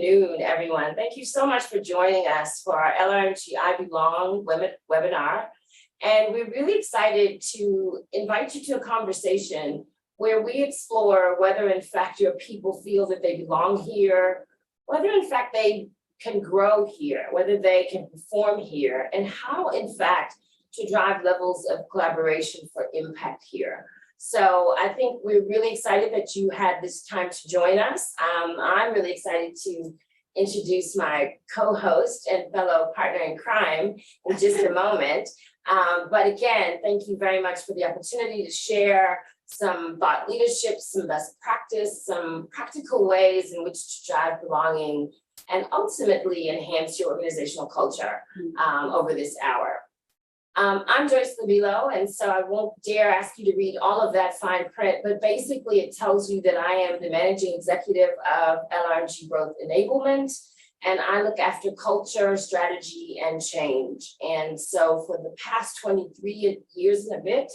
afternoon, everyone. Thank you so much for joining us for our LRMG I Belong webinar. And we're really excited to invite you to a conversation where we explore whether in fact your people feel that they belong here, whether in fact they can grow here, whether they can perform here, and how in fact to drive levels of collaboration for impact here. So I think we're really excited that you had this time to join us. I'm really excited to introduce my co-host and fellow partner in crime in just a moment. But again, thank you very much for the opportunity to share some thought leadership, some best practice, some practical ways in which to drive belonging and ultimately enhance your organizational culture over this hour. I'm Joyce Lebelo, and so I won't dare ask you to read all of that fine print, but basically it tells you that I am the managing executive of LRMG Growth Enablement, and I look after culture, strategy, and change. And so for the past 23 years and a bit,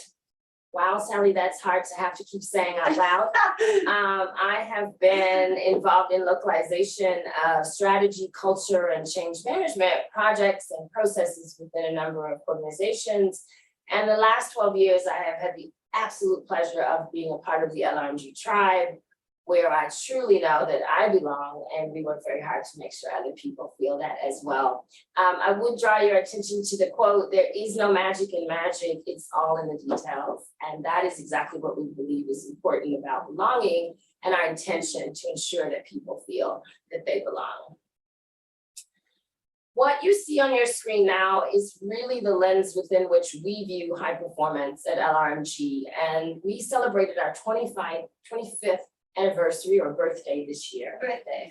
wow, Sally, that's hard to have to keep saying out loud. I have been involved in localization of strategy, culture, and change management projects and processes within a number of organizations. And the last 12 years, I have had the absolute pleasure of being a part of the LRMG tribe, where I truly know that I belong, and we work very hard to make sure other people feel that as well. I would draw your attention to the quote, "There is no magic in magic, it's all in the details." And that is exactly what we believe is important about belonging and our intention to ensure that people feel that they belong. What you see on your screen now is really the lens within which we view high performance at LRMG. And we celebrated our 25th anniversary or birthday this year.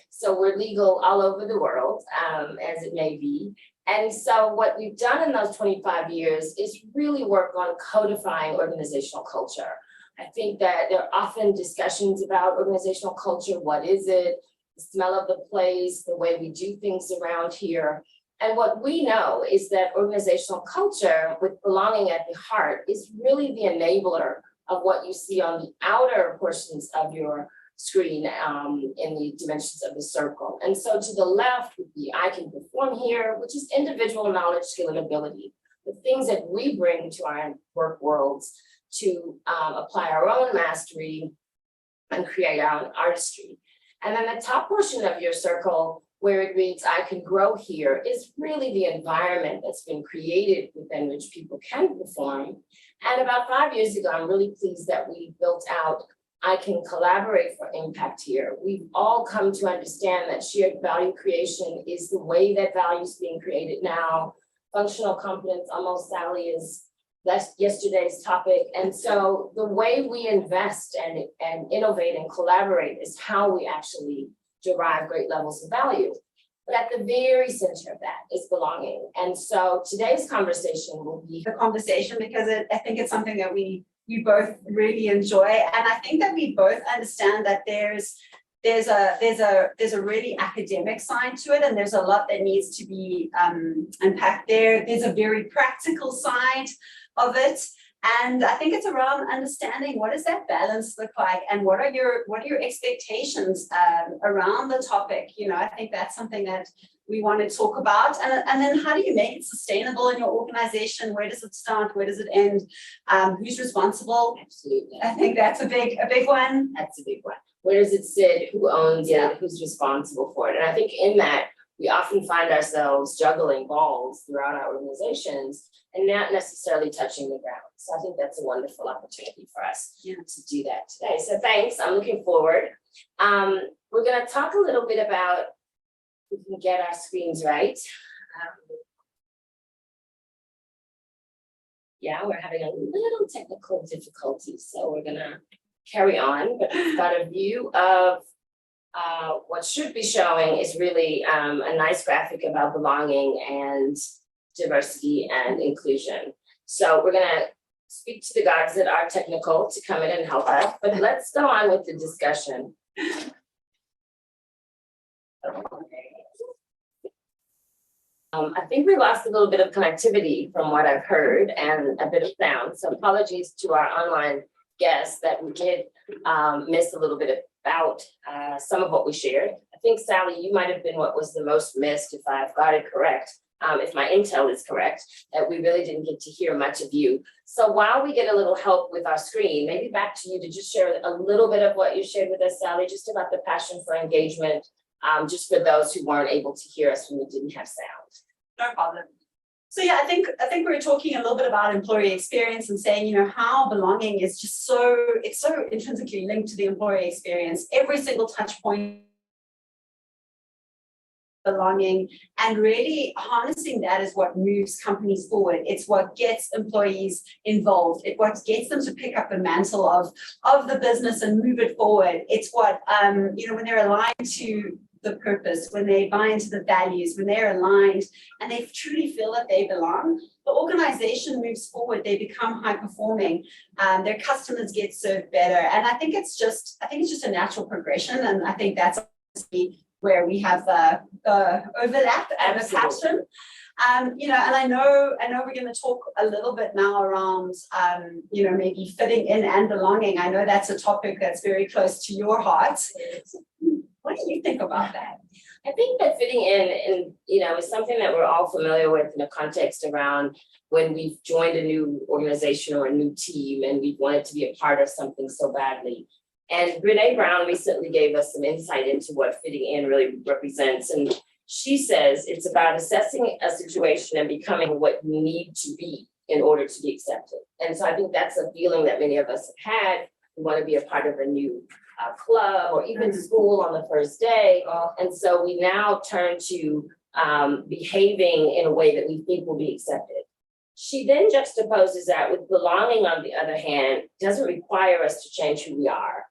So we're legal all over the world, as it may be. And so what we've done in those 25 years is really work on codifying organizational culture. I think that there are often discussions about organizational culture. What is it? The smell of the place, the way we do things around here. And what we know is that organizational culture with belonging at the heart is really the enabler of what you see on the outer portions of your screen in the dimensions of the circle. And so to the left would be I can perform here, which is individual knowledge, skill, and ability. The things that we bring to our work worlds to apply our own mastery and create our own artistry. And then the top portion of your circle where it reads I can grow here is really the environment that's been created within which people can perform. And about 5 years ago, I'm really pleased that we built out I can collaborate for impact here. We've all come to understand that shared value creation is the way that value is being created now. Functional competence, almost Sally, is yesterday's topic. And so the way we invest and innovate and collaborate is how we actually derive great levels of value. But at the very center of that is belonging. And so today's conversation will be the conversation because I think it's something that we both really enjoy. And I think that we both understand that there's a really academic side to it, and there's a lot that needs to be unpacked there. There's a very practical side of it. And I think it's around understanding what does that balance look like and what are your expectations around the topic. You know, I think that's something that we want to talk about. And then how do you make it sustainable in your organization? Where does it start? Where does it end? Who's responsible? absolutely. I think that's a big one. That's a big one. Where does it sit? Who owns it? Who's responsible for it? And I think in that, we often find ourselves juggling balls throughout our organizations and not necessarily touching the ground. So I think that's a wonderful opportunity for us to do that today. So thanks, I'm looking forward. We're gonna talk a little bit about, if we can get our screens right. Yeah, we're having a little technical difficulty, so we're gonna carry on, but we've got a view of what should be showing is really a nice graphic about belonging and diversity and inclusion. So we're gonna speak to the guys that are technical to come in and help us, but let's go on with the discussion. I think we lost a little bit of connectivity from what I've heard and a bit of sound. So apologies to our online guess that we did miss a little bit about some of what we shared. I think, Sally, you might have been what was the most missed, if I've got it correct, if my intel is correct, that we really didn't get to hear much of you. So while we get a little help with our screen, maybe back to you to just share a little bit of what you shared with us, Sally, just about the passion for engagement, just for those who weren't able to hear us when we didn't have sound. No problem. So yeah, I think we were talking a little bit about employee experience and saying, how belonging is just it's so intrinsically linked to the employee experience. Every single touch point, belonging, and really harnessing that is what moves companies forward. It's what gets employees involved. It's what gets them to pick up the mantle of the business and move it forward. It's what when they're aligned to the purpose, when they buy into the values, when they're aligned and they truly feel that they belong, the organization moves forward, they become high performing, their customers get served better. And I think it's just a natural progression. And I think that's where we have the overlap and the passion. And I know we're going to talk a little bit now around, maybe fitting in and belonging. I know that's a topic that's very close to your heart. What do you think about that? I think that fitting in, is something that we're all familiar with in a context around when we've joined a new organization or a new team and we've wanted to be a part of something so badly. And Brene Brown recently gave us some insight into what fitting in really represents. And she says it's about assessing a situation and becoming what you need to be in order to be accepted. And so I think that's a feeling that many of us have had. We want to be a part of a new club or even school on the first day. And so we now turn to behaving in a way that we think will be accepted. She then juxtaposes that with belonging, on the other hand, doesn't require us to change who we are.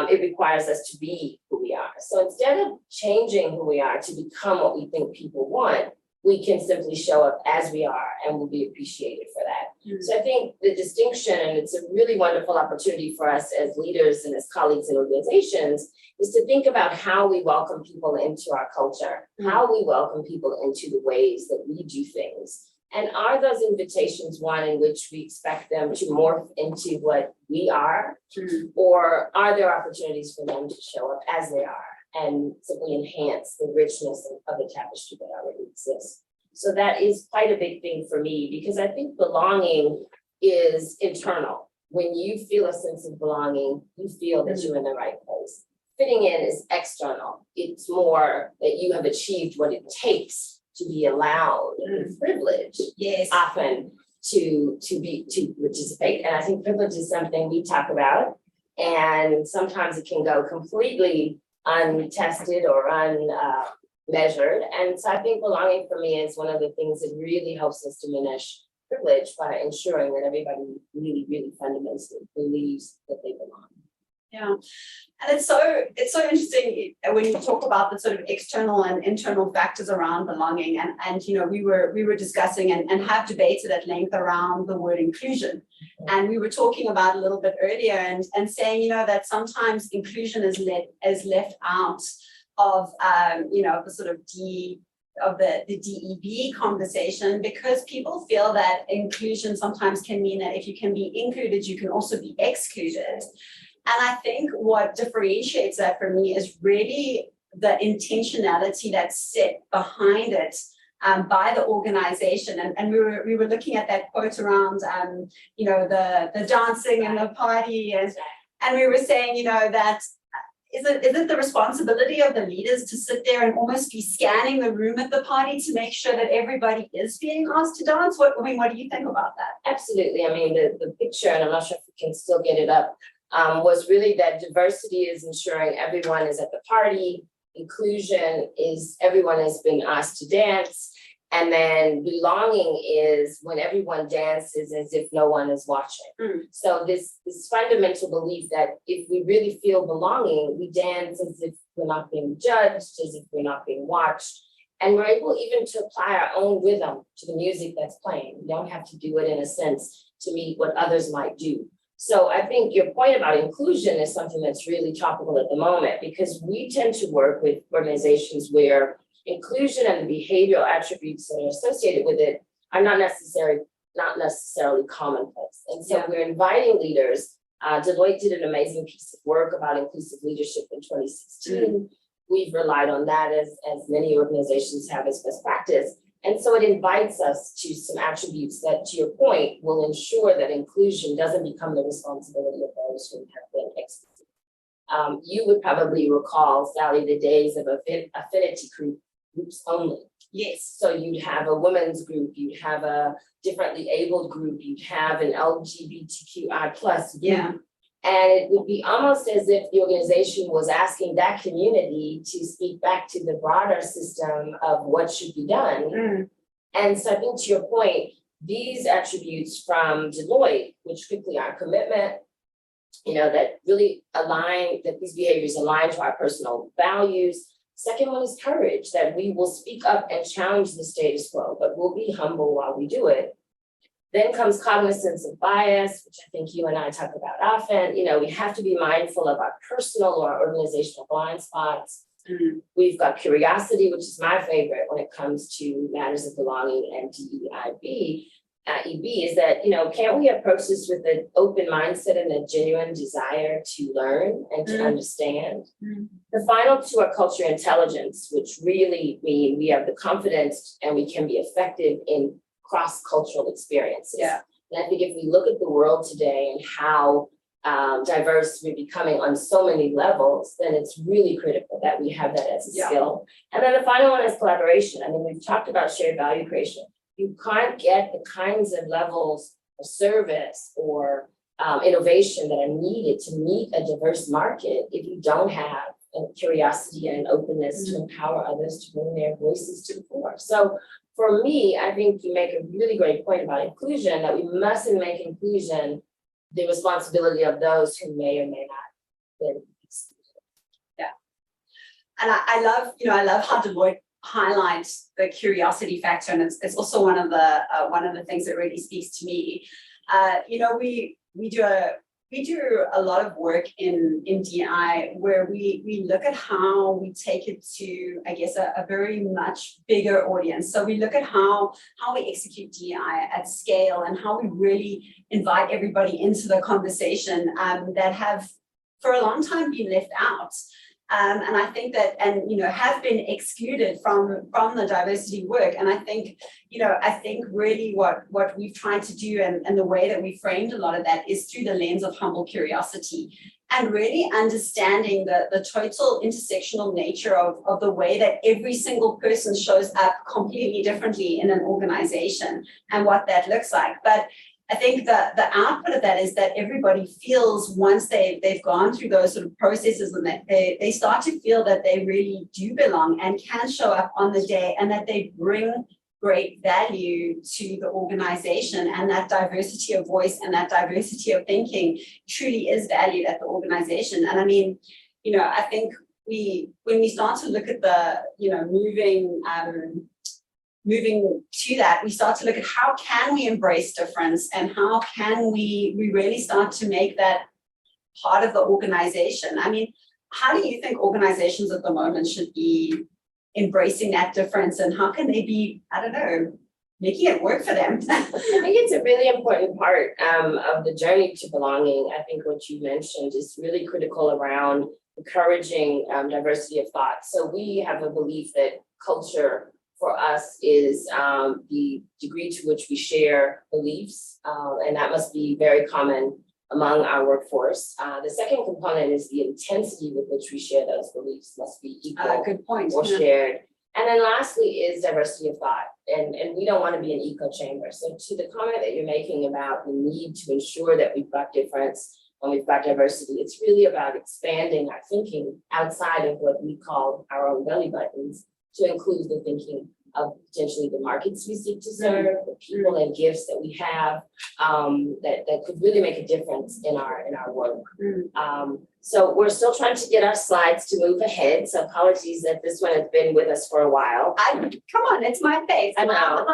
It requires us to be who we are. So instead of changing who we are to become what we think people want, we can simply show up as we are and we'll be appreciated for that. Mm-hmm. So I think the distinction, and it's a really wonderful opportunity for us as leaders and as colleagues in organizations, is to think about how we welcome people into our culture, mm-hmm. how we welcome people into the ways that we do things. And are those invitations one in which we expect them to morph into what we are, mm-hmm. or are there opportunities for them to show up as they are and simply enhance the richness of the tapestry that already exists? So that is quite a big thing for me, because I think belonging is internal. When you feel a sense of belonging, you feel that you're in the right place. Fitting in is external. It's more that you have achieved what it takes to be allowed and privileged, yes, often to participate. And I think privilege is something we talk about, and sometimes it can go completely untested or unmeasured. And so I think belonging for me is one of the things that really helps us diminish privilege by ensuring that everybody really, really fundamentally believes that they belong. Yeah, and it's so interesting when you talk about the sort of external and internal factors around belonging, and we were discussing and have debated at length around the word inclusion, and we were talking about a little bit earlier and saying that sometimes inclusion is left out of the sort of the DEB conversation, because people feel that inclusion sometimes can mean that if you can be included, you can also be excluded. And I think what differentiates that for me is really the intentionality that's set behind it by the organization. And we were looking at that quote around, the dancing and the party, and we were saying, that is it the responsibility of the leaders to sit there and almost be scanning the room at the party to make sure that everybody is being asked to dance? What do you think about that? Absolutely. I mean, the picture, and I'm not sure if we can still get it up, was really that diversity is ensuring everyone is at the party, inclusion is everyone has been asked to dance, and then belonging is when everyone dances as if no one is watching. So this fundamental belief that if we really feel belonging, we dance as if we're not being judged, as if we're not being watched, and we're able even to apply our own rhythm to the music that's playing. We don't have to do it in a sense to meet what others might do. So I think your point about inclusion is something that's really topical at the moment, because we tend to work with organizations where inclusion and the behavioral attributes that are associated with it are not necessarily commonplace. And so we're inviting leaders Deloitte did an amazing piece of work about inclusive leadership in 2016. We've relied on that as many organizations have as best practice. And so it invites us to some attributes that, to your point, will ensure that inclusion doesn't become the responsibility of those who have been excluded. You would probably recall, Sally, the days of affinity groups only. Yes. So you'd have a women's group, you'd have a differently abled group, you'd have an LGBTQI plus group. Yeah. And it would be almost as if the organization was asking that community to speak back to the broader system of what should be done. And so I think to your point, these attributes from Deloitte, which quickly our commitment, that really align, that these behaviors align to our personal values. Second one is courage, that we will speak up and challenge the status quo, but we'll be humble while we do it. Then comes cognizance of bias, which I think you and I talk about often. We have to be mindful of our personal or organizational blind spots. We've got curiosity, which is my favorite when it comes to matters of belonging, and DEIB. EB is that, can't we approach this with an open mindset and a genuine desire to learn and to understand? The final two are culture intelligence, which really mean we have the confidence and we can be effective in cross-cultural experiences. Yeah. And I think if we look at the world today and how diverse we're becoming on so many levels, then it's really critical that we have that as a skill. And then the final one is collaboration. I mean, we've talked about shared value creation. You can't get the kinds of levels of service or innovation that are needed to meet a diverse market if you don't have a curiosity and an openness to empower others to bring their voices to the fore. So for me, I think you make a really great point about inclusion, that we mustn't make inclusion the responsibility of those who may or may not be excluded. Yeah. And I love how Deloitte highlights the curiosity factor, and it's also one of the things that really speaks to me. We do a lot of work in DI where we look at how we take it to, I guess, a very much bigger audience. So we look at how we execute DI at scale and how we really invite everybody into the conversation that have for a long time been left out. And I think that, have been excluded from the diversity work. And I think really what we've tried to do and the way that we framed a lot of that is through the lens of humble curiosity and really understanding the total intersectional nature of the way that every single person shows up completely differently in an organization and what that looks like. But I think the output of that is that everybody feels once they've gone through those sort of processes and that they start to feel that they really do belong and can show up on the day and that they bring great value to the organization, and that diversity of voice and that diversity of thinking truly is valued at the organization. And I mean, I think when we start to look at the, moving to that, we start to look at how can we embrace difference and how can we really start to make that part of the organization. I mean, how do you think organizations at the moment should be embracing that difference, and how can they be, I don't know, making it work for them? I think it's a really important part of the journey to belonging. I think what you mentioned is really critical around encouraging diversity of thought. So we have a belief that culture for us is the degree to which we share beliefs, and that must be very common among our workforce. The second component is the intensity with which we share those beliefs must be equal good point. or shared. And then lastly is diversity of thought, and we don't want to be an echo chamber. So to the comment that you're making about the need to ensure that we've got difference and we've got diversity, it's really about expanding our thinking outside of what we call our own belly buttons, to include the thinking of potentially the markets we seek to serve, the people and gifts that we have that could really make a difference in our work. So we're still trying to get our slides to move ahead. So apologies that this one has been with us for a while. Come on, it's my face. I know.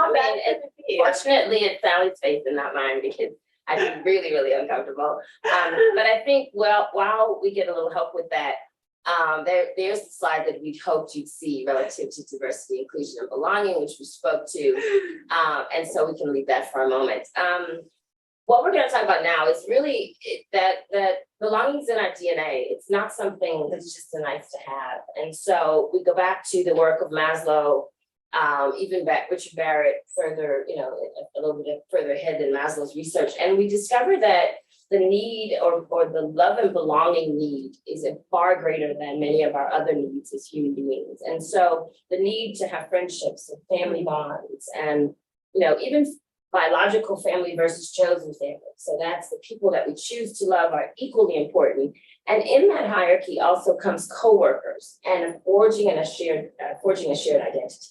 Fortunately, it's Sally's face and not mine, because I'd be really, really uncomfortable. But I think, while we get a little help with that, there's the slide that we'd hoped you'd see relative to diversity, inclusion, and belonging, which we spoke to, and so we can leave that for a moment. what we're going to talk about now is really that belonging's in our DNA. It's not something that's just a nice to have. And so we go back to the work of Maslow, even Richard Barrett further, a little bit further ahead in Maslow's research. And we discover that the need or the love and belonging need is far greater than many of our other needs as human beings. And so the need to have friendships and family bonds and, even biological family versus chosen family. So that's the people that we choose to love are equally important. And in that hierarchy also comes coworkers and forging a shared identity.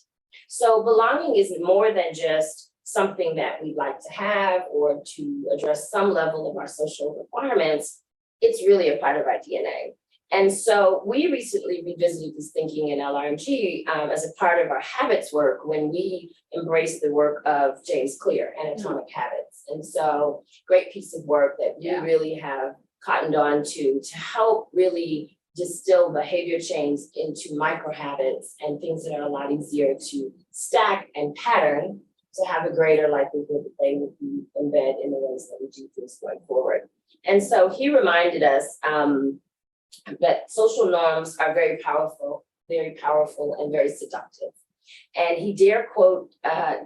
So belonging is more than just something that we'd like to have or to address some level of our social requirements. It's really a part of our DNA. And so we recently revisited this thinking in LRMG as a part of our habits work when we embraced the work of James Clear and Atomic Habits. And so great piece of work that we really have cottoned on to help really distill behavior change into micro habits and things that are a lot easier to stack and pattern to have a greater likelihood that they will be embedded in the ways that we do things going forward. And so he reminded us that social norms are very powerful and very seductive. And he dare quote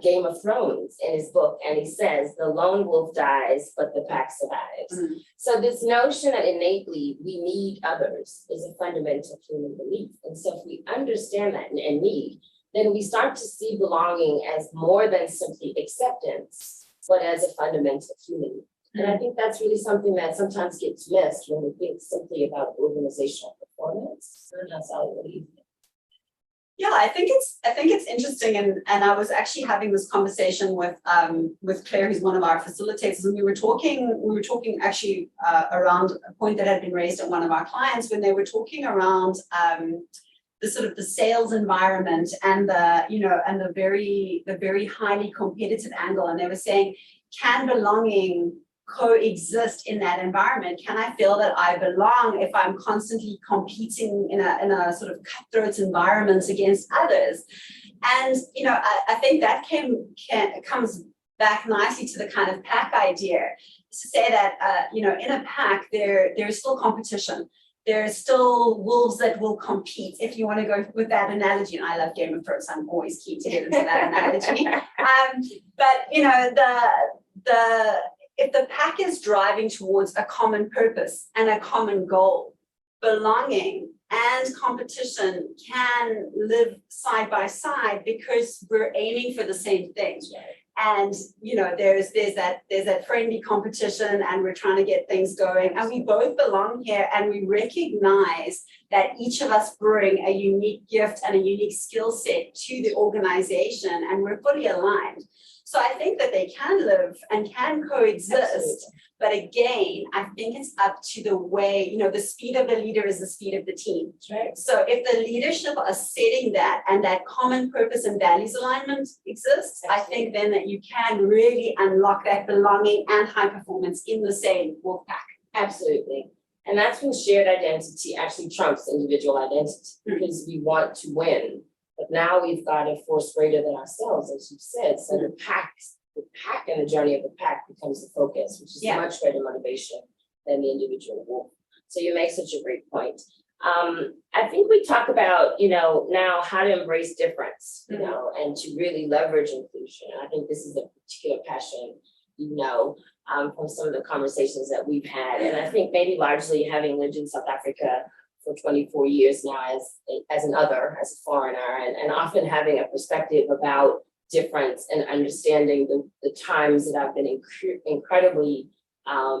Game of Thrones in his book, and he says, "The lone wolf dies, but the pack survives." So this notion that innately we need others is a fundamental human belief. And so if we understand that and need, then we start to see belonging as more than simply acceptance, but as a fundamental human need. And I think that's really something that sometimes gets missed when we think simply about organizational performance. That's how what do you think? Yeah, I think it's interesting, and I was actually having this conversation with Claire, who's one of our facilitators, and we were talking actually around a point that had been raised at one of our clients when they were talking around the sort of the sales environment and the very highly competitive angle, and they were saying, can belonging coexist in that environment? Can I feel that I belong if I'm constantly competing in a sort of cutthroat environment against others? And I think that comes back nicely to the kind of pack idea, to say that in a pack there's still competition. There's still wolves that will compete, if you want to go with that analogy. And I love Game of Thrones, I'm always keen to get into that analogy. But if the pack is driving towards a common purpose and a common goal, belonging and competition can live side by side because we're aiming for the same thing. And there's that friendly competition, and we're trying to get things going, and we both belong here, and we recognize that each of us bring a unique gift and a unique skill set to the organization, and we're fully aligned. So I think that they can live and can coexist. Absolutely. But again, I think it's up to the way, the speed of the leader is the speed of the team. Right. So if the leadership are setting that and that common purpose and values alignment exists, absolutely, I think then that you can really unlock that belonging and high performance in the same wolf pack. Absolutely. And that's when shared identity actually trumps individual identity, because we want to win. But now we've got a force greater than ourselves, as you said. So the pack and the journey of the pack becomes the focus, which is a much greater motivation than the individual wolf. So you make such a great point. I think we talk about, now how to embrace difference, and to really leverage inclusion. And I think this is a particular passion, from some of the conversations that we've had. And I think maybe largely having lived in South Africa for 24 years now as a foreigner, and often having a perspective about difference and understanding the times that I've been incredibly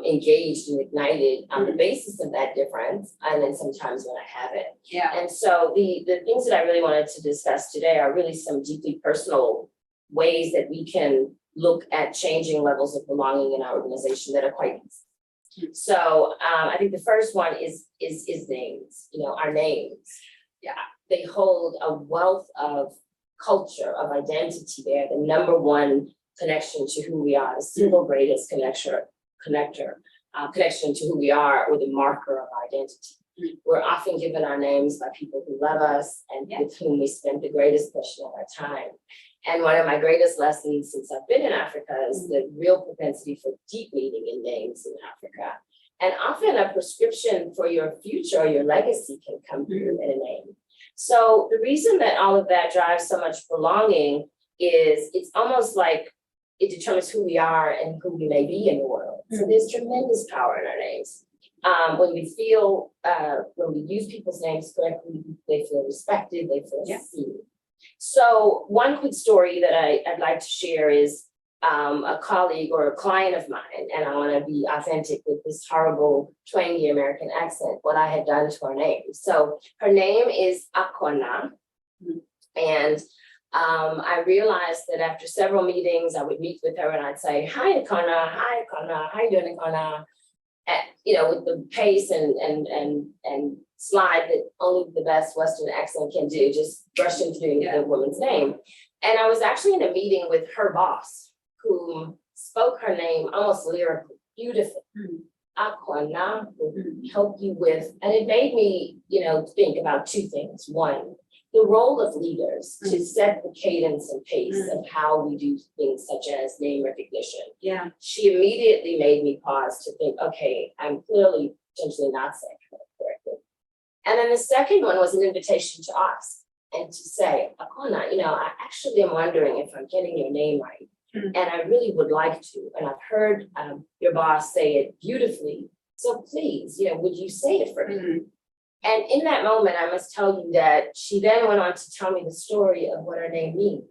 engaged and ignited on the basis of that difference, and then sometimes when I haven't. Yeah. And so the things that I really wanted to discuss today are really some deeply personal ways that we can look at changing levels of belonging in our organization that are quite easy. So I think the first one is names. Our names. Yeah, they hold a wealth of culture, of identity. They're the number one connection to who we are, the single greatest connection to who we are, or the marker of our identity. We're often given our names by people who love us and with whom we spend the greatest portion of our time. And one of my greatest lessons since I've been in Africa is the real propensity for deep meaning in names in Africa. And often a prescription for your future or your legacy can come through in a name. So the reason that all of that drives so much belonging is it's almost like it determines who we are and who we may be in the world. So there's tremendous power in our names. When we use people's names correctly, they feel respected, they feel seen. So one quick story that I'd like to share is a colleague or a client of mine, and I want to be authentic with this horrible twangy American accent, what I had done to her name. So her name is Akona, and I realized that after several meetings, I would meet with her and I'd say, hi, Akona, how you doing, Akona? With the pace and slide that only the best Western accent can do, just brushing through the woman's name. And I was actually in a meeting with her boss, who spoke her name almost lyrically, beautifully. Akwana will help you with, and it made me, think about two things. One, the role of leaders to set the cadence and pace of how we do things such as name recognition. Yeah. She immediately made me pause to think, okay, I'm clearly potentially not saying her correctly. And then the second one was an invitation to us and to say, Akona, I actually am wondering if I'm getting your name right. And I really would like to. And I've heard your boss say it beautifully. So please, would you say it for me? And in that moment, I must tell you that she then went on to tell me the story of what her name means.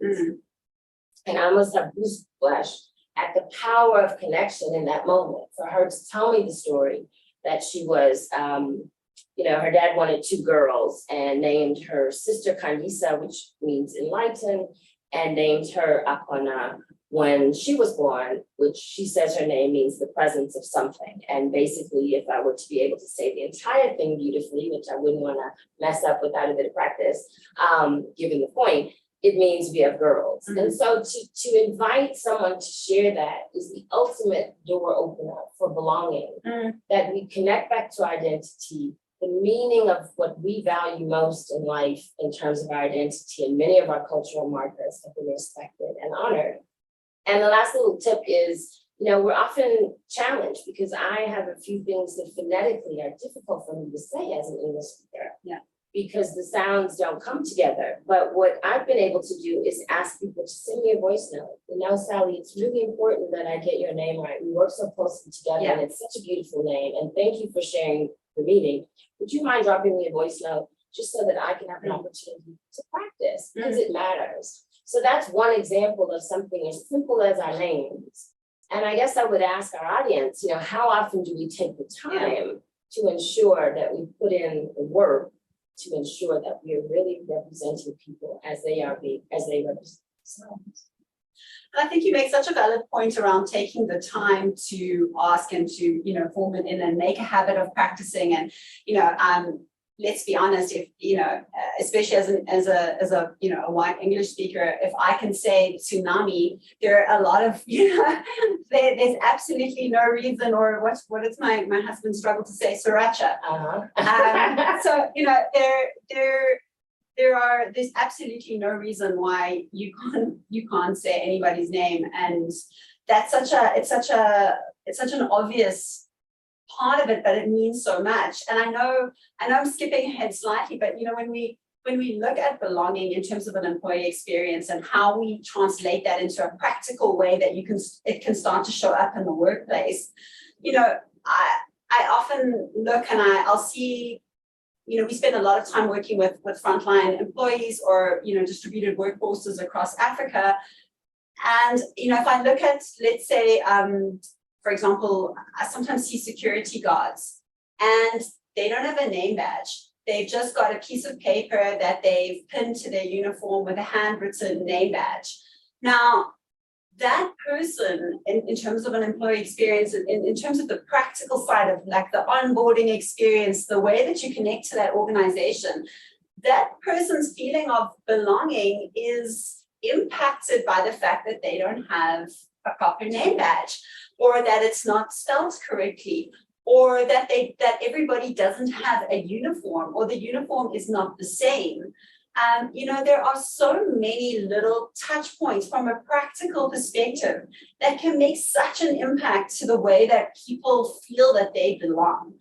And I almost have goosebumps at the power of connection in that moment for her to tell me the story that she was, her dad wanted two girls and named her sister Kandisa, which means enlightened, and named her Akona when she was born, which she says her name means the presence of something. And basically, if I were to be able to say the entire thing beautifully, which I wouldn't want to mess up without a bit of practice, given the point, it means we have girls. And so to invite someone to share that is the ultimate door opener for belonging, that we connect back to identity, the meaning of what we value most in life in terms of our identity, and many of our cultural markers have been respected and honored. And the last little tip is, we're often challenged because I have a few things that phonetically are difficult for me to say as an English speaker. Because the sounds don't come together. But what I've been able to do is ask people to send me a voice note. Sally, it's really important that I get your name right. We work so closely together and it's such a beautiful name. And thank you for sharing the meeting. Would you mind dropping me a voice note just so that I can have an opportunity to practice, because it matters. So that's one example of something as simple as our names. And I guess I would ask our audience, how often do we take the time to ensure that we put in the work to ensure that we are really representing people as they represent themselves? I think you make such a valid point around taking the time to ask and to, form it in and make a habit of practicing. And, let's be honest, if, especially as a white English speaker, if I can say tsunami, there are a lot of, there's absolutely no reason, or what is my husband struggle to say, sriracha. So, there's absolutely no reason why you can't say anybody's name. And that's it's such an obvious part of it, but it means so much. And I know I'm skipping ahead slightly, but when we look at belonging in terms of an employee experience and how we translate that into a practical way that it can start to show up in the workplace, I often look and I'll see, we spend a lot of time working with frontline employees or distributed workforces across Africa. And if I look at, let's say, for example, I sometimes see security guards and they don't have a name badge. They've just got a piece of paper that they've pinned to their uniform with a handwritten name badge. Now, that person, in terms of an employee experience, in terms of the practical side of like the onboarding experience, the way that you connect to that organization, that person's feeling of belonging is impacted by the fact that they don't have a proper name badge, or that it's not spelled correctly, or that everybody doesn't have a uniform, or the uniform is not the same. There are so many little touch points from a practical perspective that can make such an impact to the way that people feel that they belong.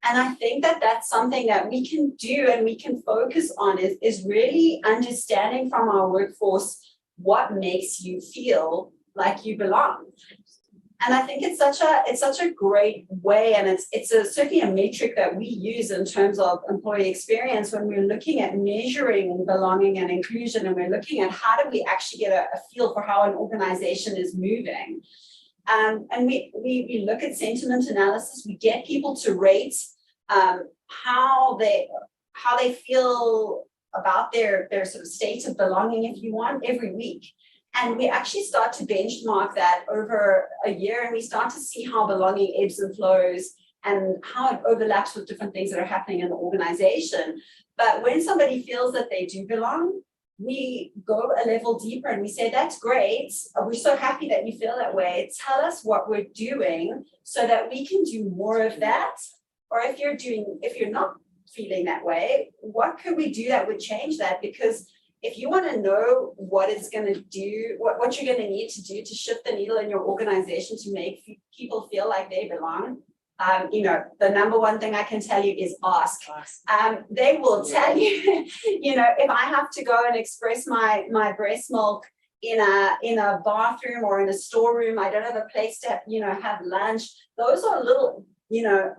And I think that that's something that we can do and we can focus on is really understanding from our workforce what makes you feel like you belong. And I think it's such a great way, and it's certainly a metric that we use in terms of employee experience when we're looking at measuring belonging and inclusion, and we're looking at how do we actually get a feel for how an organization is moving. And we look at sentiment analysis. We get people to rate how they feel about their sort of state of belonging, if you want, every week. And we actually start to benchmark that over a year, and we start to see how belonging ebbs and flows and how it overlaps with different things that are happening in the organization. But when somebody feels that they do belong, we go a level deeper and we say, that's great. We're so happy that you feel that way. Tell us what we're doing so that we can do more of that. Or if you're not feeling that way, what could we do that would change that? Because if you want to know what it's going to do, what you're going to need to do to shift the needle in your organization to make people feel like they belong, the number one thing I can tell you is ask. They will tell you, if I have to go and express my breast milk in a bathroom or in a storeroom, I don't have a place to, have lunch. Those are little,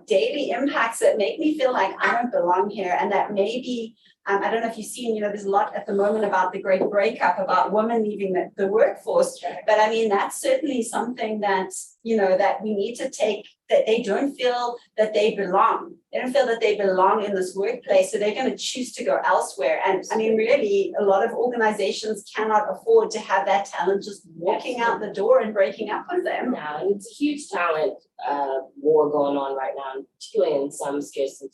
daily impacts that make me feel like I don't belong here. And that maybe, I don't know if you've seen, there's a lot at the moment about the great breakup, about women leaving the workforce. But I mean, that's certainly something that, that we need to take, that they don't feel that they belong. They don't feel that they belong in this workplace. So they're going to choose to go elsewhere. And I mean, really, a lot of organizations cannot afford to have that talent just walking out the door and breaking up with them. No, and it's a huge talent war going on right now, particularly in some scarce and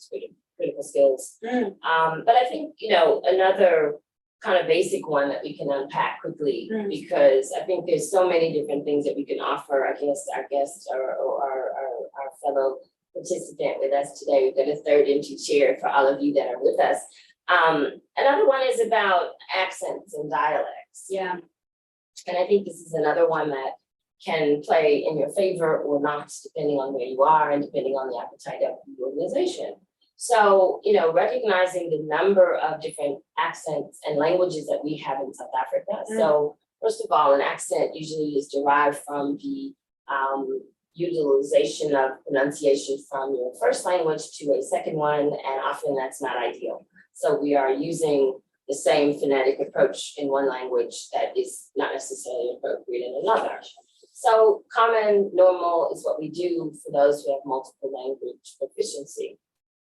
critical skills. But I think, another kind of basic one that we can unpack quickly, because I think there's so many different things that we can offer. I guess our guests or our fellow participant with us today. We've got a third empty chair for all of you that are with us. Another one is about accents and dialects. Yeah. And I think this is another one that can play in your favor or not, depending on where you are and depending on the appetite of the organization. So, recognizing the number of different accents and languages that we have in South Africa. So, first of all, an accent usually is derived from the utilization of pronunciation from your first language to a second one, and often that's not ideal. So we are using the same phonetic approach in one language that is not necessarily appropriate in another. So common, normal is what we do for those who have multiple language proficiency.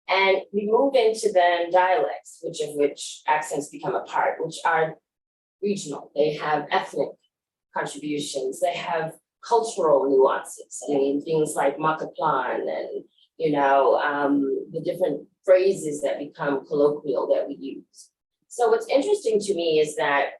And we move into then dialects, which accents become a part, which are regional. They have ethnic contributions. They have cultural nuances. I mean, things like makaplan and, the different phrases that become colloquial that we use. So what's interesting to me is that,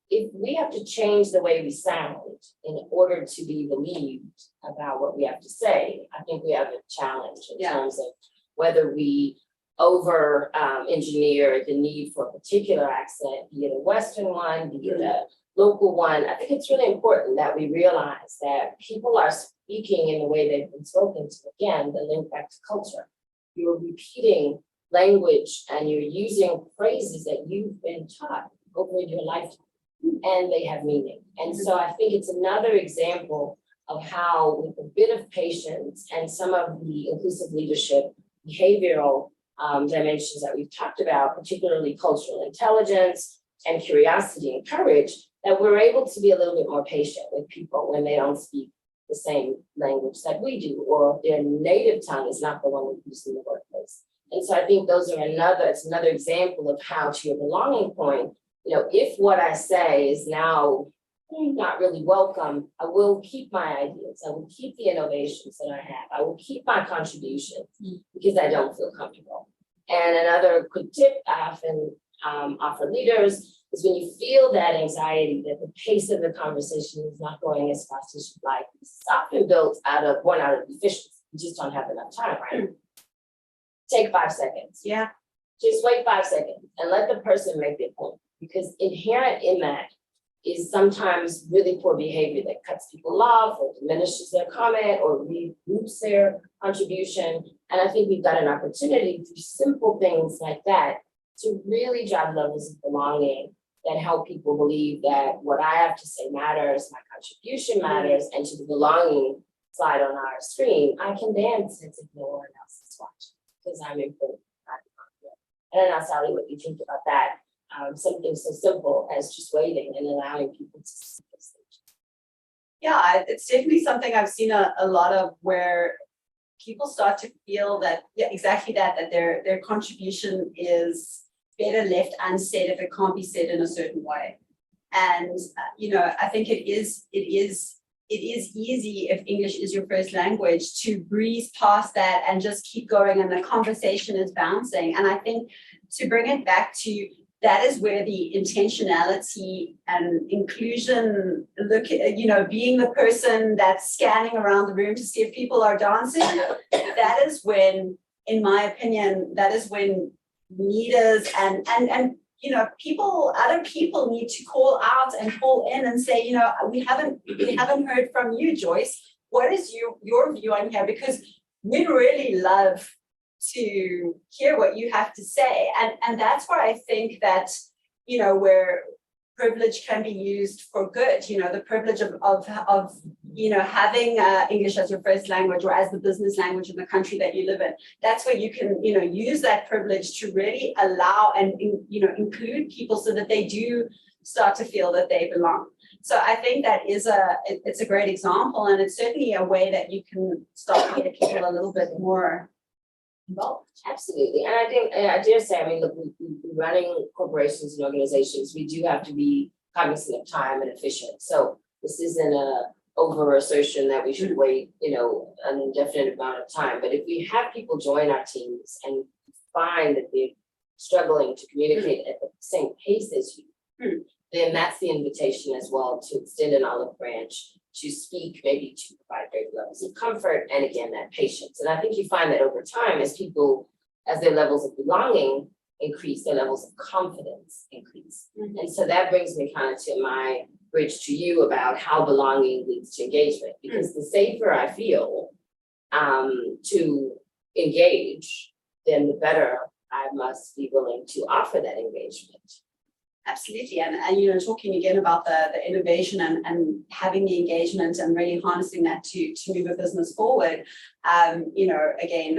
if we have to change the way we sound in order to be believed about what we have to say, I think we have a challenge in terms of whether we over engineer the need for a particular accent, be it a Western one, be it a local one. I think it's really important that we realize that people are speaking in the way they've been spoken to. Again, the link back to culture. You're repeating language and you're using phrases that you've been taught over your lifetime, and they have meaning. And so I think it's another example of how, with a bit of patience and some of the inclusive leadership behavioral dimensions that we've talked about, particularly cultural intelligence and curiosity and courage, that we're able to be a little bit more patient with people when they don't speak the same language that we do, or their native tongue is not the one we use in the workplace. And so I think those are it's another example of how, to your belonging point, if what I say is now not really welcome, I will keep my ideas. I will keep the innovations that I have. I will keep my contributions because I don't feel comfortable. And another quick tip I often offer leaders is when you feel that anxiety, that the pace of the conversation is not going as fast as you'd like, it's often built born out of efficiency. You just don't have enough time, right? Take 5 seconds. Yeah. just wait 5 seconds and let the person make their point. Because inherent in that is sometimes really poor behavior that cuts people off or diminishes their comment or regroups their contribution. And I think we've got an opportunity through simple things like that to really drive levels of belonging that help people believe that what I have to say matters, my contribution matters, and to the belonging slide on our screen, I can dance as if no one else is watching because I'm important. I don't know, Sally, what you think about that. Something so simple as just waiting and allowing people to see the stage. Yeah, it's definitely something I've seen a lot of, where people start to feel that, yeah, exactly that their contribution is better left unsaid if it can't be said in a certain way. And I think it is easy, if English is your first language, to breeze past that and just keep going, and the conversation is bouncing. And I think to bring it back to that is where the intentionality and inclusion, being the person that's scanning around the room to see if people are dancing, that is when, in my opinion, that is when leaders and other people need to call out and call in and say, we haven't heard from you, Joyce. What is your view on here? Because we really love to hear what you have to say. And that's where I think that, where privilege can be used for good, the privilege of having English as your first language or as the business language in the country that you live in. That's where you can, use that privilege to really allow and, include people so that they do start to feel that they belong. So I think that it's a great example, and it's certainly a way that you can start to get people a little bit more involved. Absolutely. And I think, and I dare say, look, we're running corporations and organizations, we do have to be cognizant of time and efficient. So this isn't a over assertion that we should wait, an indefinite amount of time. But if we have people join our teams and find that they're struggling to communicate at the same pace as you, then that's the invitation as well to extend an olive branch, to speak, maybe to provide great levels of comfort, and again, that patience. And I think you find that over time, as their levels of belonging increase, their levels of confidence increase. And so that brings me kind of to my bridge to you about how belonging leads to engagement, because the safer I feel to engage, then the better I must be willing to offer that engagement. Absolutely. And talking again about the innovation and having the engagement and really harnessing that to move a business forward. Again,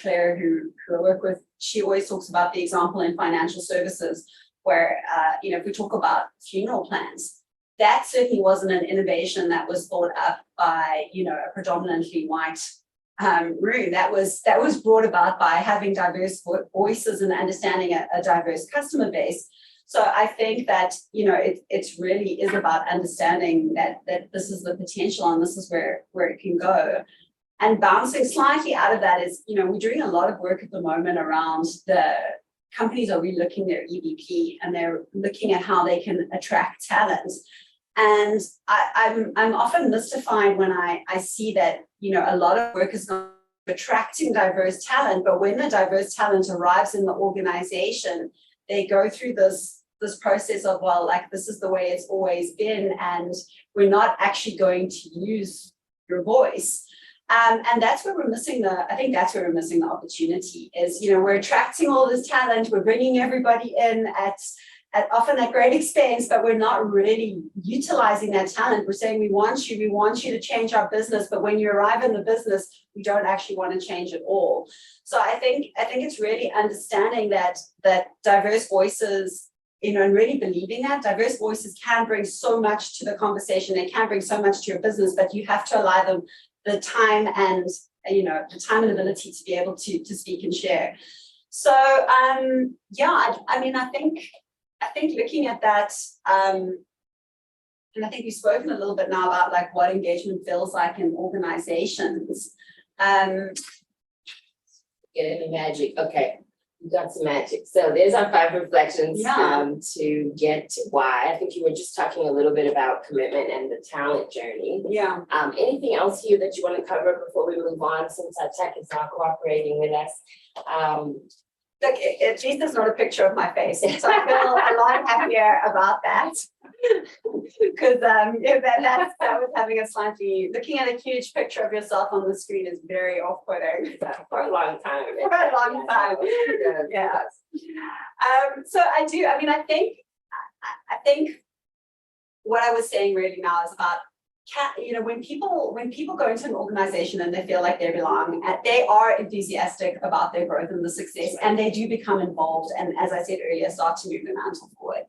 Claire, who I work with, she always talks about the example in financial services where, if we talk about funeral plans, that certainly wasn't an innovation that was thought up by, a predominantly white room. That was brought about by having diverse voices and understanding a diverse customer base. So I think that, it really is about understanding that this is the potential and this is where it can go. And bouncing slightly out of that is, we're doing a lot of work at the moment around the companies are relooking their EVP, and they're looking at how they can attract talent. And I'm often mystified when I see that, a lot of work is not attracting diverse talent, but when the diverse talent arrives in the organization, they go through this process of, this is the way it's always been, and we're not actually going to use your voice. And that's where we're missing the opportunity is, we're attracting all this talent, we're bringing everybody in at often at great expense, but we're not really utilizing that talent. We're saying we want you to change our business, but when you arrive in the business, we don't actually want to change at all. So I think it's really understanding that diverse voices, and really believing that diverse voices can bring so much to the conversation. They can bring so much to your business, but you have to allow them the time and ability to be able to speak and share. So I think looking at that, and I think we've spoken a little bit now about what engagement feels like in organizations. Get into magic. Okay, we got some magic. So there's our 5 reflections to get to why. I think you were just talking a little bit about commitment and the talent journey. Yeah. Anything else here that you want to cover before we move on, since our tech is not cooperating with us? Look, at least it's not a picture of my face, so I feel a lot happier about that. Because that was having a slightly, looking at a huge picture of yourself on the screen is very off-putting. For a long time. For a long time. Yeah. So I think what I was saying really now is about when people go into an organization and they feel like they belong, they are enthusiastic about their growth and the success, and they do become involved, and as I said earlier, start to move the mantle forward.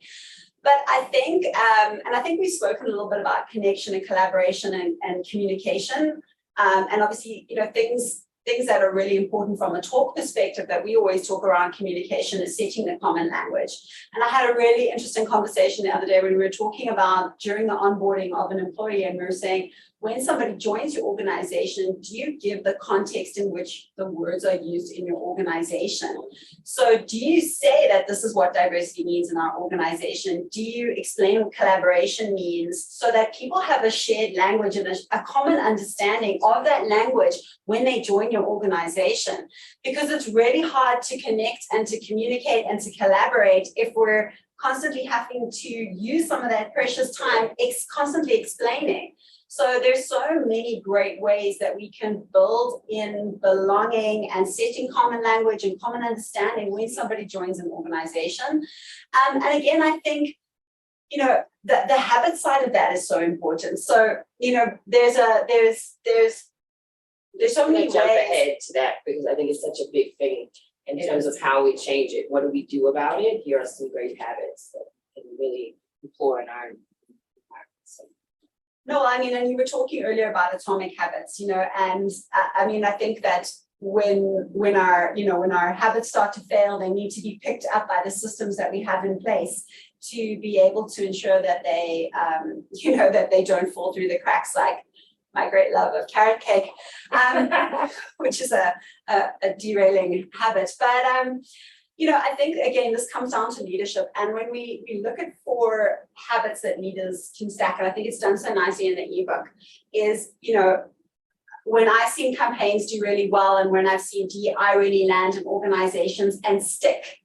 But I think, and I think we've spoken a little bit about connection and collaboration and communication, and obviously, things that are really important from a talk perspective that we always talk around communication is setting the common language. And I had a really interesting conversation the other day when we were talking about during the onboarding of an employee, and we were saying, when somebody joins your organization, do you give the context in which the words are used in your organization? So do you say that this is what diversity means in our organization? Do you explain what collaboration means so that people have a shared language and a common understanding of that language when they join your organization? Because it's really hard to connect and to communicate and to collaborate if we're constantly having to use some of that precious time constantly explaining. So there's so many great ways that we can build in belonging and setting common language and common understanding when somebody joins an organization. And again, I think, the habit side of that is so important. So, there's so many ways. Jump ahead to that because I think it's such a big thing in terms of how we change it. What do we do about it? Here are some great habits that can really employ in our environment. No, and you were talking earlier about atomic habits, and I think that when our habits start to fail, they need to be picked up by the systems that we have in place to be able to ensure that they, that they don't fall through the cracks, like my great love of carrot cake, which is a derailing habit. But I think, again, this comes down to leadership. And when we look at 4 habits that leaders can stack, and I think it's done so nicely in the ebook, is, when I've seen campaigns do really well and when I've seen DEI really land in organizations and stick,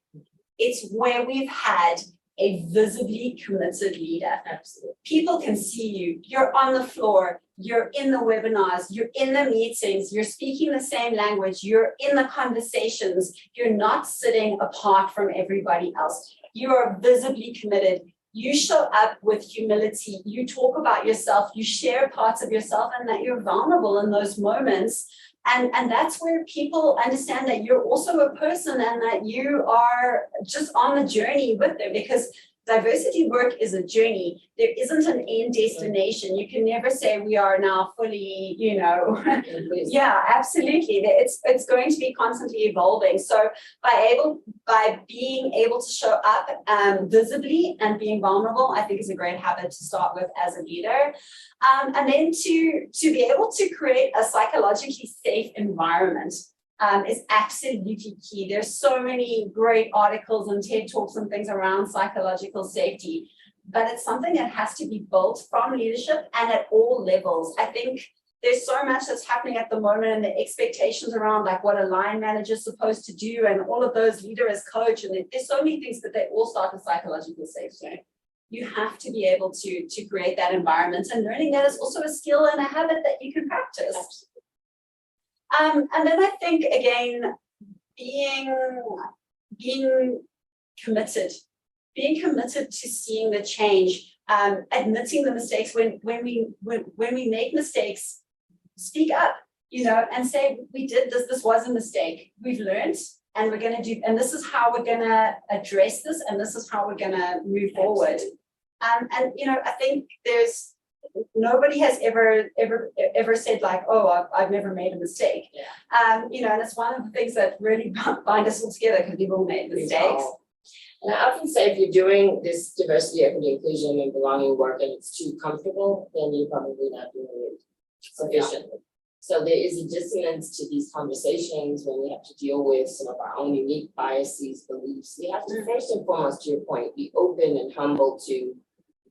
it's where we've had a visibly committed leader. Absolutely. People can see you. You're on the floor. You're in the webinars. You're in the meetings. You're speaking the same language. You're in the conversations. You're not sitting apart from everybody else. You are visibly committed. You show up with humility. You talk about yourself. You share parts of yourself and that you're vulnerable in those moments. And that's where people understand that you're also a person and that you are just on the journey with them, because diversity work is a journey. There isn't an end destination. You can never say we are now fully, yeah, absolutely. It's going to be constantly evolving. So by being able to show up visibly and being vulnerable, I think is a great habit to start with as a leader. And then to be able to create a psychologically safe environment is absolutely key. There's so many great articles and TED Talks and things around psychological safety, but it's something that has to be built from leadership and at all levels. I think there's so much that's happening at the moment and the expectations around like what a line manager is supposed to do and all of those leader as coach, and there's so many things, but they all start with psychological safety. You have to be able to create that environment, and learning that is also a skill and a habit that you can practice. Absolutely. And then I think, again, being committed to seeing the change, admitting the mistakes when we make mistakes, speak up, and say, we did this, this was a mistake, we've learned, and we're going to do, and this is how we're going to address this, and this is how we're going to move forward. And I think nobody has ever said like, oh, I've never made a mistake. Yeah. And it's one of the things that really bind us all together, because we've all made mistakes. And I often say if you're doing this diversity, equity, inclusion, and belonging work and it's too comfortable, then you're probably not doing it sufficiently. Yeah. So there is a dissonance to these conversations when we have to deal with some of our own unique biases, beliefs. We have to first and foremost, to your point, be open and humble to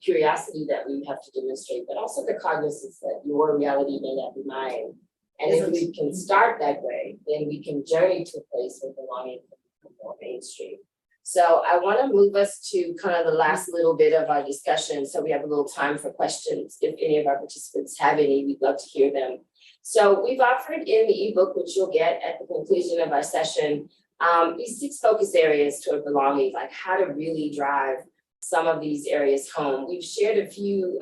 curiosity that we have to demonstrate, but also the cognizance that your reality may not be mine. And if we can start that way, then we can journey to a place where belonging can become more industry. So I want to move us to kind of the last little bit of our discussion. So we have a little time for questions. If any of our participants have any, we'd love to hear them. So we've offered in the ebook, which you'll get at the conclusion of our session, these 6 focus areas toward belonging, like how to really drive some of these areas home. We've shared a few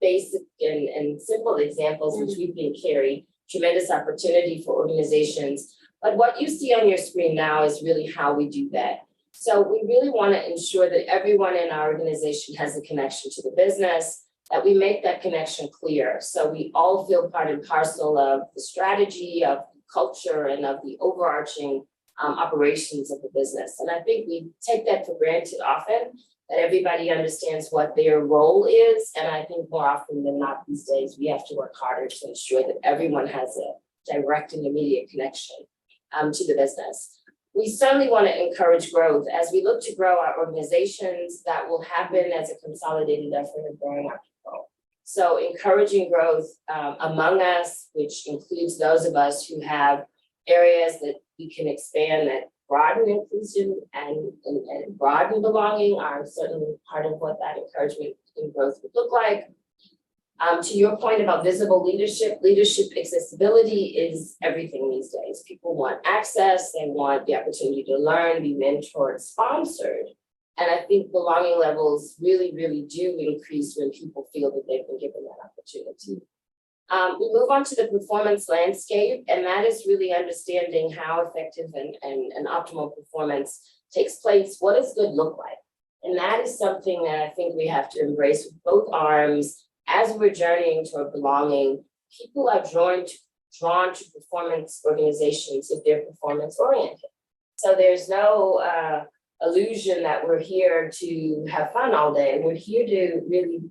basic and simple examples, which we think carry tremendous opportunity for organizations. But what you see on your screen now is really how we do that. So we really want to ensure that everyone in our organization has a connection to the business, that we make that connection clear. So we all feel part and parcel of the strategy, of culture, and of the overarching operations of the business. And I think we take that for granted often, that everybody understands what their role is. And I think more often than not these days, we have to work harder to ensure that everyone has a direct and immediate connection to the business. We certainly want to encourage growth. As we look to grow our organizations, that will happen as a consolidated effort of growing our people. So encouraging growth among us, which includes those of us who have areas that we can expand that broaden inclusion and broaden belonging, are certainly part of what that encouragement and growth would look like. To your point about visible leadership accessibility is everything these days. People want access, they want the opportunity to learn, be mentored, sponsored. And I think belonging levels really, really do increase when people feel that they've been given that opportunity. We move on to the performance landscape, and that is really understanding how effective and optimal performance takes place. What does good look like? And that is something that I think we have to embrace with both arms. As we're journeying toward belonging, people are drawn to performance organizations if they're performance oriented. So there's no illusion that we're here to have fun all day. We're here to really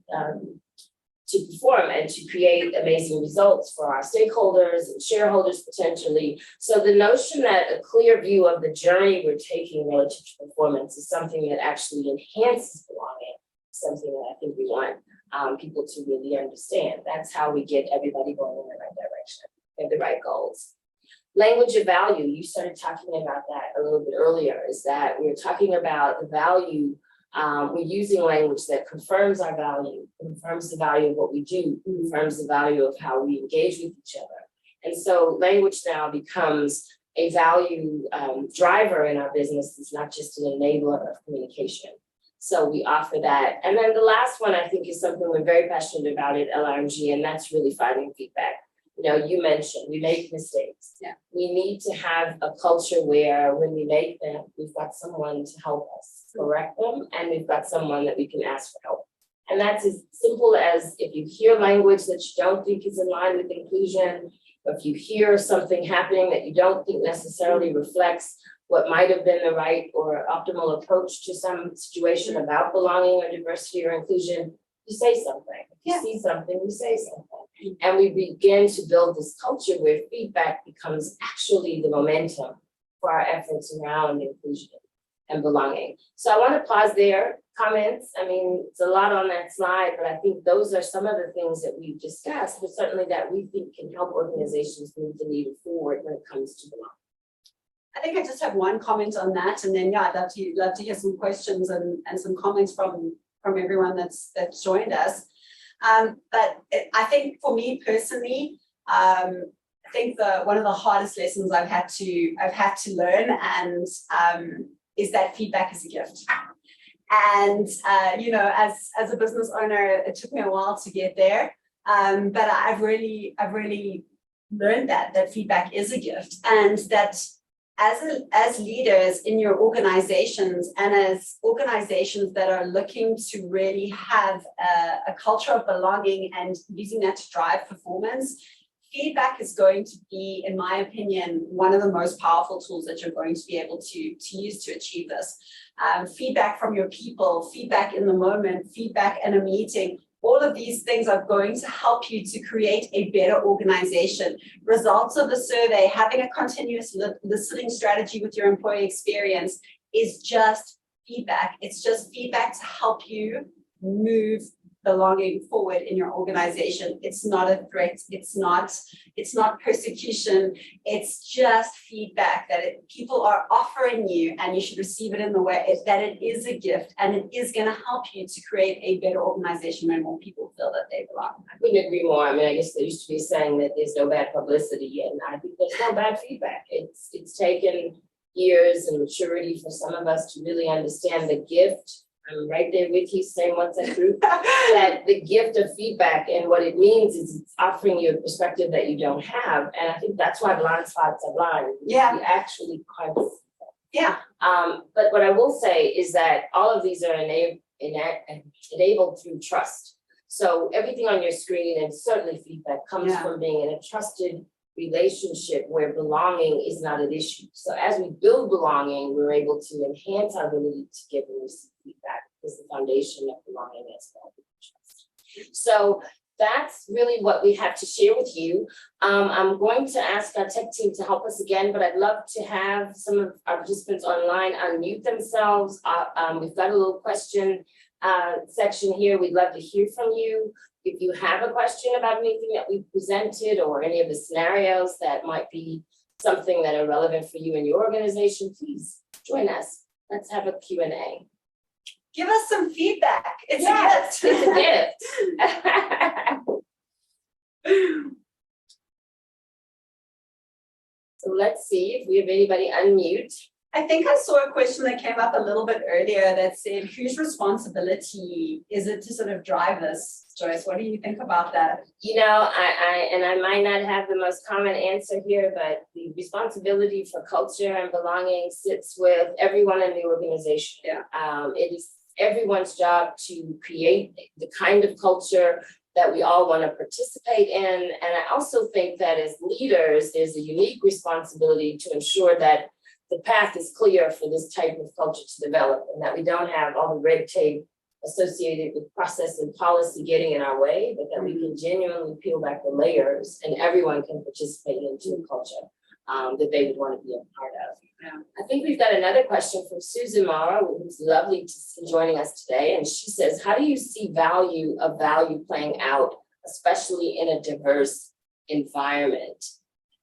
to perform and to create amazing results for our stakeholders and shareholders potentially. So the notion that a clear view of the journey we're taking relative to performance is something that actually enhances belonging, something that I think we want people to really understand. That's how we get everybody going in the right direction and the right goals. Language of value, you started talking about that a little bit earlier, is that we're talking about the value. We're using language that confirms our value, confirms the value of what we do, confirms the value of how we engage with each other. And so language now becomes a value driver in our business. It's not just an enabler of communication. So we offer that. And then the last one, I think, is something we're very passionate about at LRMG, and that's really finding feedback. You know, you mentioned we make mistakes. Yeah. We need to have a culture where when we make them, we've got someone to help us correct them, and we've got someone that we can ask for help. And that's as simple as if you hear language that you don't think is in line with inclusion, or if you hear something happening that you don't think necessarily reflects what might have been the right or optimal approach to some situation about belonging or diversity or inclusion, you say something. If you see something, you say something. And we begin to build this culture where feedback becomes actually the momentum for our efforts around inclusion and belonging. So I want to pause there. Comments? I mean, it's a lot on that slide, but I think those are some of the things that we've discussed, but certainly that we think can help organizations move the needle forward when it comes to belonging. I think I just have one comment on that, and then I'd love to hear some questions and some comments from everyone that's joined us. But I think for me personally, I think one of the hardest lessons I've had to learn and is that feedback is a gift. And you know, as a business owner, it took me a while to get there, but I've really learned that feedback is a gift, and that as leaders in your organizations and as organizations that are looking to really have a culture of belonging and using that to drive performance, feedback is going to be, in my opinion, one of the most powerful tools that you're going to be able to use to achieve this. Feedback from your people, feedback in the moment, feedback in a meeting. All of these things are going to help you to create a better organization. Results of the survey, having a continuous listening strategy with your employee experience is just feedback. It's just feedback to help you move belonging forward in your organization. It's not a threat. It's not persecution. It's just feedback that people are offering you, and you should receive it in the way that it is a gift, and it is going to help you to create a better organization where more people feel that they belong. I couldn't agree more. I mean, I guess there used to be saying that there's no bad publicity, and I think there's no bad feedback. It's taken years and maturity for some of us to really understand the gift. I'm right there with you, same ones that group, that the gift of feedback and what it means is it's offering you a perspective that you don't have. And I think that's why blind spots are blind. Yeah. We actually can't. Yeah. But what I will say is that all of these are enabled through trust. So everything on your screen and certainly feedback comes from being in a trusted relationship where belonging is not an issue. So as we build belonging, we're able to enhance our ability to give and receive feedback, because the foundation of belonging is trust. So that's really what we have to share with you. I'm going to ask our tech team to help us again, but I'd love to have some of our participants online unmute themselves. We've got a little question section here. We'd love to hear from you. If you have a question about anything that we presented or any of the scenarios that might be something that are relevant for you and your organization, please join us. Let's have a Q&A. Give us some feedback. It's Yes, a gift. it's a gift. So let's see if we have anybody unmute. I think I saw a question that came up a little bit earlier that said, whose responsibility is it to sort of drive this? Joyce, what do you think about that? You know, I might not have the most common answer here, but the responsibility for culture and belonging sits with everyone in the organization. Yeah. It is everyone's job to create the kind of culture that we all want to participate in. And I also think that as leaders, there's a unique responsibility to ensure that the path is clear for this type of culture to develop, and that we don't have all the red tape associated with process and policy getting in our way, but that we can genuinely peel back the layers and everyone can participate into a culture that they would want to be a part of. Yeah. I think we've got another question from Susan Mara, who's lovely to see joining us today. And she says, how do you see value playing out, especially in a diverse environment?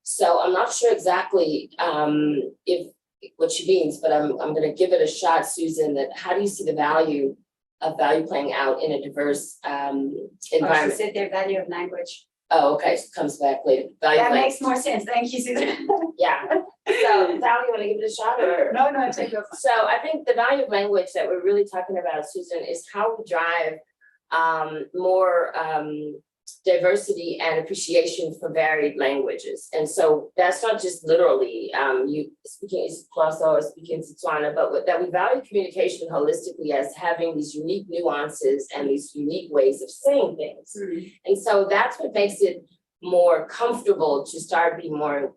So I'm not sure exactly if what she means, but I'm going to give it a shot, Susan. That how do you see the value playing out in a diverse environment? She said their value of language. Oh, okay. So it comes back later. That makes more sense. Thank you, Susan. Yeah. So, Sally, you want to give it a shot, or no? Take it. So I think the value of language that we're really talking about, Susan, is how we drive more diversity and appreciation for varied languages. And so that's not just literally you speaking Xhosa or speaking Setswana, but that we value communication holistically as having these unique nuances and these unique ways of saying things. Mm-hmm. And so that's what makes it more comfortable to start being more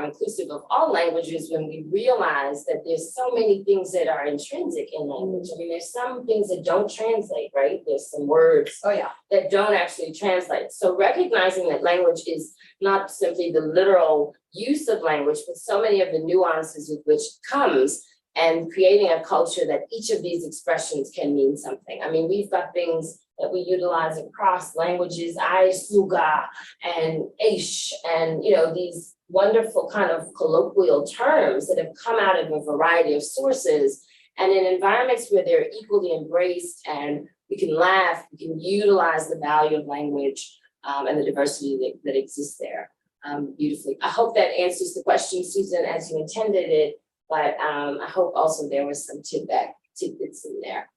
inclusive of all languages, when we realize that there's so many things that are intrinsic in language. I mean, there's some things that don't translate, right? There's some words that don't actually translate. So recognizing that language is not simply the literal use of language, but so many of the nuances with which it comes, and creating a culture that each of these expressions can mean something. I mean, we've got things that we utilize across languages, I, suga, and ish, and these wonderful kind of colloquial terms that have come out of a variety of sources, and in environments where they're equally embraced and we can laugh, we can utilize the value of language and the diversity that exists there beautifully. I hope that answers the question, Susan, as you intended it, but I hope also there was some tidbits in there.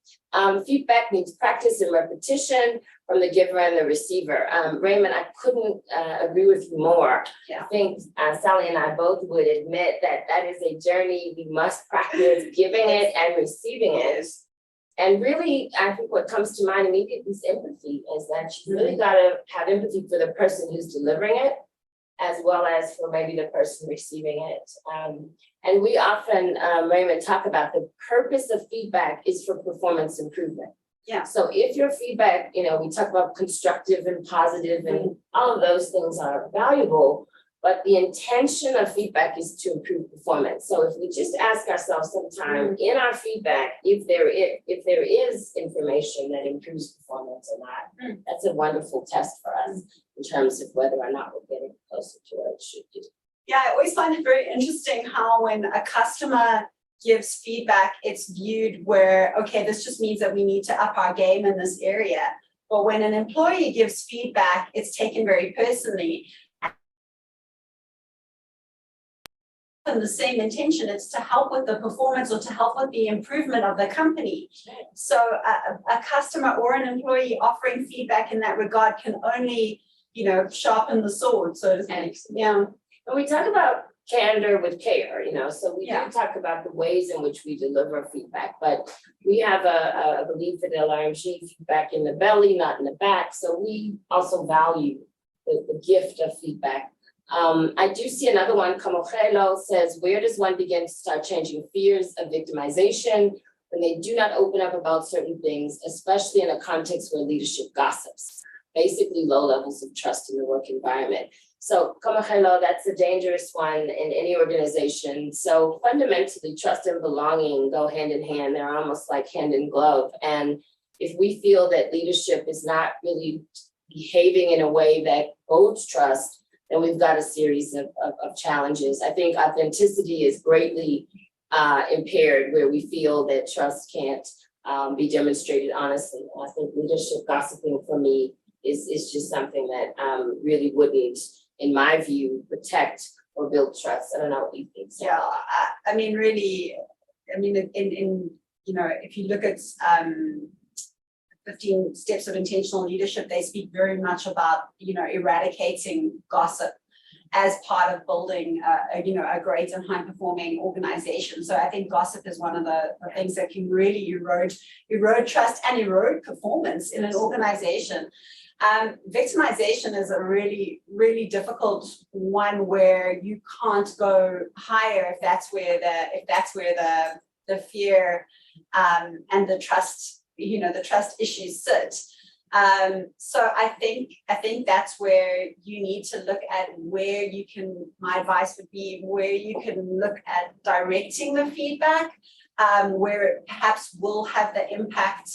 Feedback needs practice and repetition from the giver and the receiver. Raymond, I couldn't agree with you more. Yeah. I think Sally and I both would admit that that is a journey we must practice, giving it and receiving it. And really, I think what comes to mind immediately is empathy, is that you really got to have empathy for the person who's delivering it, as well as for maybe the person receiving it. And we often, Raymond, talk about the purpose of feedback is for performance improvement. Yeah. So if your feedback, we talk about constructive and positive and all of those things are valuable, but the intention of feedback is to improve performance. So if we just ask ourselves sometime in our feedback, if there is information that improves performance or not, that's a wonderful test for us in terms of whether or not we're getting closer to where it should be. Yeah, I always find it very interesting how when a customer gives feedback, it's viewed where, okay, this just means that we need to up our game in this area. But when an employee gives feedback, it's taken very personally. And the same intention, it's to help with the performance or to help with the improvement of the company. So a customer or an employee offering feedback in that regard can only, sharpen the sword, so to speak. Yeah. And we talk about candor with care, so we Yeah. do talk about the ways in which we deliver feedback, but we have a belief at LRMG, feedback in the belly, not in the back. So we also value the gift of feedback. I do see another one, Kamogelo says, where does one begin to start changing fears of victimization when they do not open up about certain things, especially in a context where leadership gossips, basically low levels of trust in the work environment. So Kamogelo, that's a dangerous one in any organization. So fundamentally, trust and belonging go hand in hand. They're almost like hand in glove. And if we feel that leadership is not really behaving in a way that bodes trust, then we've got a series of challenges. I think authenticity is greatly impaired where we feel that trust can't be demonstrated honestly. I think leadership gossiping for me is just something that really wouldn't, in my view, protect or build trust. I don't know what you think. So. Yeah, I mean, really, if you look at 15 steps of intentional leadership, they speak very much about, eradicating gossip as part of building a great and high performing organization. So I think gossip is one of the things that can really erode trust and erode performance in an organization. Victimization is a really, really difficult one where you can't go higher if that's where the fear and the trust issues sit. So I think that's where you need to look at where you can, my advice would be where you can look at directing the feedback, where it perhaps will have the impact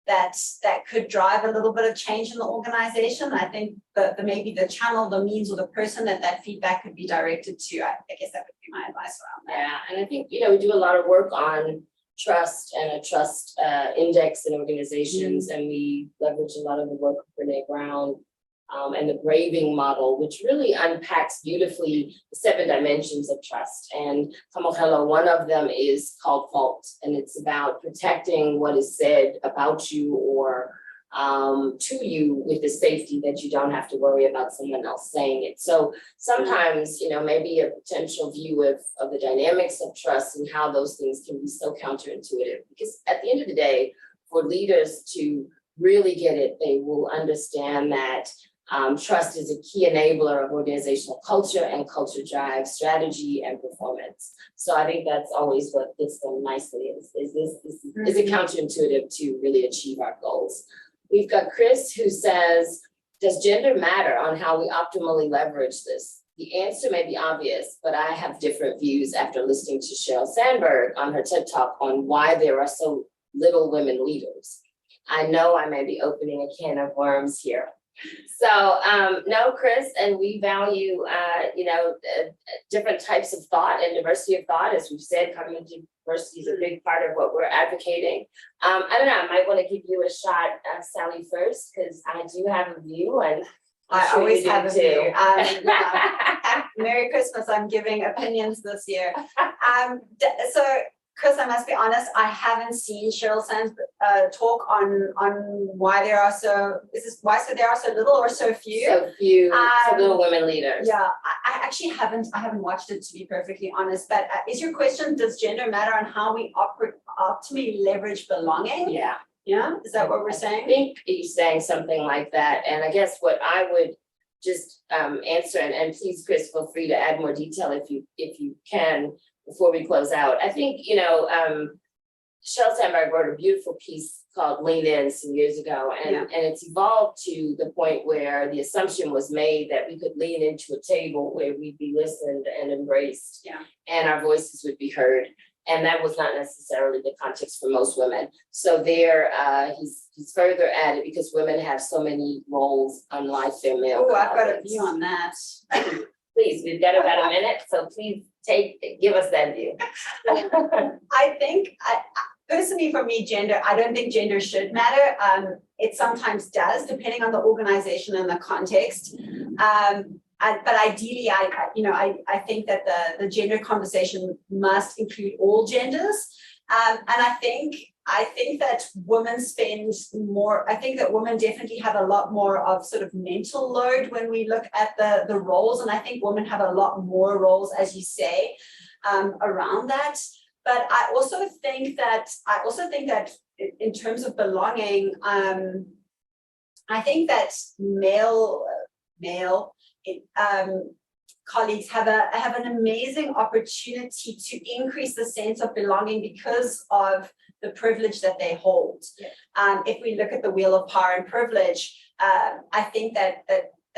that could drive a little bit of change in the organization. I think maybe the channel, the means, or the person that feedback could be directed to, I guess that would be my advice around that. Yeah, and I think, we do a lot of work on trust and a trust index in organizations, and we leverage a lot of the work of Brene Brown and the Braving model, which really unpacks beautifully the 7 dimensions of trust. And Kamogelo, one of them is called fault, and it's about protecting what is said about you or to you with the safety that you don't have to worry about someone else saying it. So sometimes, maybe a potential view of the dynamics of trust and how those things can be so counterintuitive, because at the end of the day, for leaders to really get it, they will understand that trust is a key enabler of organizational culture, and culture drives strategy and performance. So I think that's always what fits them nicely. Is it counterintuitive to really achieve our goals? We've got Chris who says, does gender matter on how we optimally leverage this? The answer may be obvious, but I have different views after listening to Sheryl Sandberg on her TED Talk on why there are so little women leaders. I know I may be opening a can of worms here. So no, Chris, and we value, different types of thought and diversity of thought. As we've said, cognitive diversity is a big part of what we're advocating. I don't know, I might want to give you a shot, Sally, first, because I do have a view, and I always have a view. Merry Christmas, I'm giving opinions this year. So Chris, I must be honest, I haven't seen Sheryl Sandberg talk on why there are so there are so little or so few. So few, so little women leaders. Yeah, I actually haven't watched it, to be perfectly honest. But is your question, does gender matter on how we optimally leverage belonging? Yeah. Yeah, is that what we're saying? I think he's saying something like that. And I guess what I would just answer, and please, Chris, feel free to add more detail if you can, before we close out. I think, Sheryl Sandberg wrote a beautiful piece called Lean In some years ago, and it's evolved to the point where the assumption was made that we could lean into a table where we'd be listened and embraced, and our voices would be heard. And that was not necessarily the context for most women. So there, he's further added, because women have so many roles unlike their male. Oh, I've got a view on that. Please, we've got about a minute, so please give us that view. I think, personally for me, I don't think gender should matter. It sometimes does, depending on the organization and the context. But ideally, I think that the gender conversation must include all genders. And I think that women spend more, I think that women definitely have a lot more of sort of mental load when we look at the roles. And I think women have a lot more roles, as you say, around that. But I also think that in terms of belonging, I think that male colleagues have an amazing opportunity to increase the sense of belonging because of the privilege that they hold. If we look at the wheel of power and privilege, I think that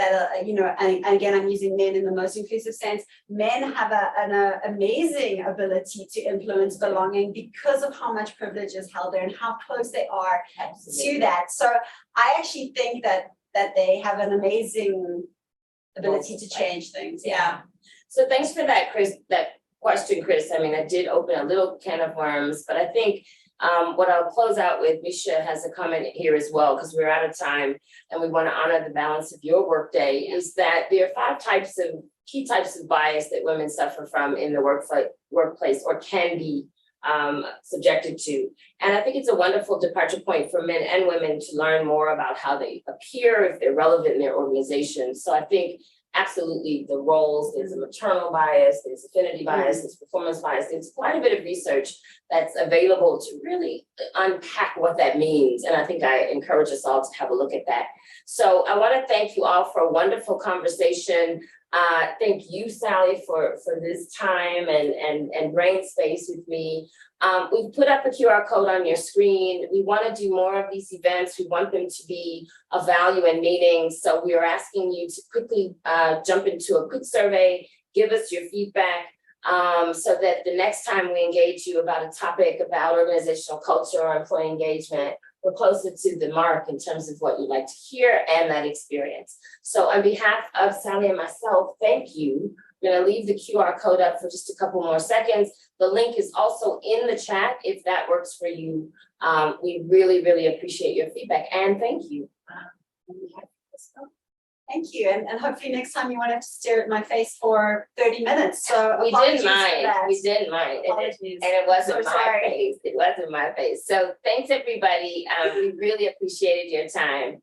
and again, I'm using men in the most inclusive sense. Men have an amazing ability to influence belonging because of how much privilege is held there and how close they are to that. So I actually think that they have an amazing ability to change things. So thanks for that, Chris. That question, Chris. I mean, I did open a little can of worms, but I think what I'll close out with, Misha has a comment here as well, because we're out of time and we want to honor the balance of your workday, is that there are 5 key types of bias that women suffer from in the workplace or can be subjected to. And I think it's a wonderful departure point for men and women to learn more about how they appear, if they're relevant in their organization. So I think absolutely the roles, there's a maternal bias, there's affinity bias, there's performance bias, there's quite a bit of research that's available to really unpack what that means. And I think I encourage us all to have a look at that. So I want to thank you all for a wonderful conversation. Thank you, Sally, for this time and brain space with me. We've put up a QR code on your screen. We want to do more of these events. We want them to be of value and meaning. So we are asking you to quickly jump into a quick survey, give us your feedback, so that the next time we engage you about a topic about organizational culture or employee engagement, we're closer to the mark in terms of what you'd like to hear and that experience. So on behalf of Sally and myself, thank you. I'm going to leave the QR code up for just a couple more seconds. The link is also in the chat if that works for you. We really, really appreciate your feedback and thank you. Thank you. And hopefully next time you won't have to stare at my face for 30 minutes. So we didn't mind. We didn't mind. And it wasn't my face. It wasn't my face. So thanks, everybody. We really appreciated your time.